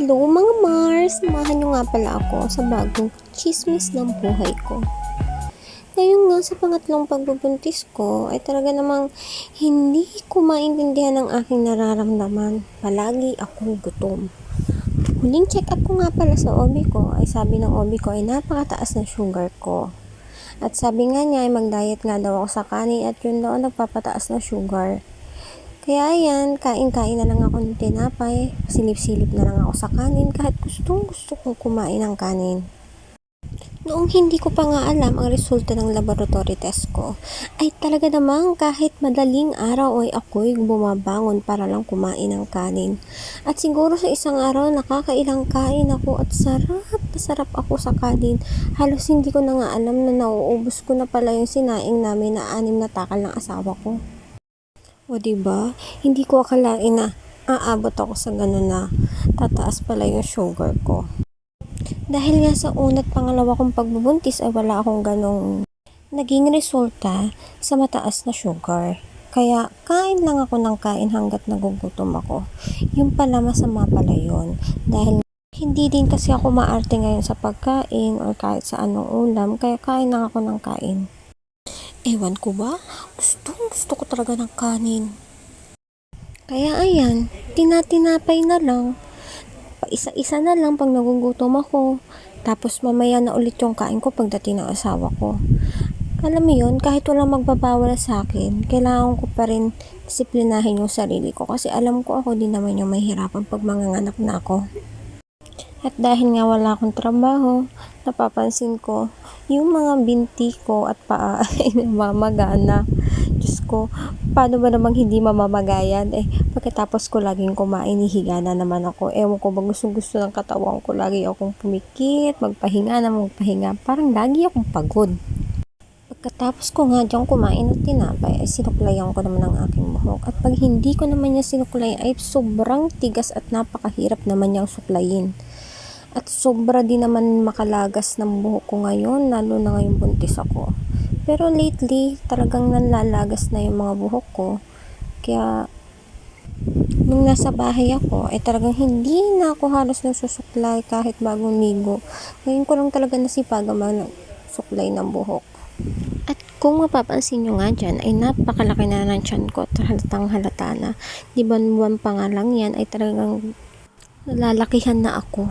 Hello mga Mars! Samahan nyo nga pala ako sa bagong chismis ng buhay ko. Ngayon nga sa pangatlong pagbubuntis ko ay talaga namang hindi ko maintindihan ang aking nararamdaman. Palagi akong gutom. Huling check up ko nga pala sa OB ko ay sabi ng OB ko ay napakataas na sugar ko. At sabi nga niya ay mag-diet nga daw ako sa kanin at yun daw ang nagpapataas na sugar. Kaya yan, kain-kain na lang ako ng tinapay, silip-silip na lang ako sa kanin kahit gusto kong kumain ng kanin. Noong hindi ko pa nga alam ang resulta ng laboratory test ko, ay talaga namang kahit madaling araw ay ako'y bumabangon para lang kumain ng kanin. At siguro sa isang araw nakakailang kain ako at sarap ako sa kanin. Halos hindi ko na nga alam na nauubos ko na pala yung sinaing namin na 6 na takal ng asawa ko. O diba, hindi ko akalain na aabot ako sa ganun na tataas pala yung sugar ko. Dahil nga sa una't pangalawa kong pagbubuntis ay wala akong ganong naging resulta sa mataas na sugar. Kaya kain lang ako ng kain hanggat nagugutom ako. Yung pala masama pala yun. Dahil hindi din kasi ako maarte ngayon sa pagkain or kahit sa anong ulam, kaya kain lang ako ng kain. Ewan ko ba? Gusto ko talaga ng kanin. Kaya ayan, tinatinapay na lang. Isa-isa na lang pag nagugutom ako. Tapos mamaya na ulit yung kain ko pagdating ng asawa ko. Alam mo yun, kahit walang magbabawala sa akin, kailangan ko pa rin disiplinahin yung sarili ko. Kasi alam ko ako din naman yung mahirapan pag manganganak na ako. At dahil nga wala akong trabaho, napapansin ko, yung mga binti ko at paa ay namamagana. Diyos ko, paano ba namang hindi mamamagayan? Pagkatapos ko laging kumain, hihiga na naman ako. Ewan ko ba gusto ng katawan ko. Lagi akong pumikit, magpahinga. Parang lagi akong pagod. Pagkatapos ko nga diyang kumain ng tinapay, ay sinuklayan ko naman ang aking buhok. At pag hindi ko naman niya sinuklayan, ay sobrang tigas at napakahirap naman niyang suklayin. At sobra din naman makalagas ng buhok ko ngayon, lalo na ngayong buntis ako. Pero lately, talagang nanlalagas na yung mga buhok ko. Kaya, nung nasa bahay ako, ay talagang hindi na ako halos nagsusuklay kahit bagong ligo. Ngayon ko lang talaga nasipagan suklay ng buhok. At kung mapapansin nyo nga dyan, ay napakalaki na ng tiyan ko at halatang halata na. Di ba buwan pa nga lang yan, ay talagang nalalakihan na ako.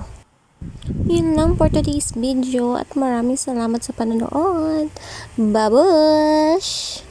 Yun lang for today's video at maraming salamat sa panonood. Babush!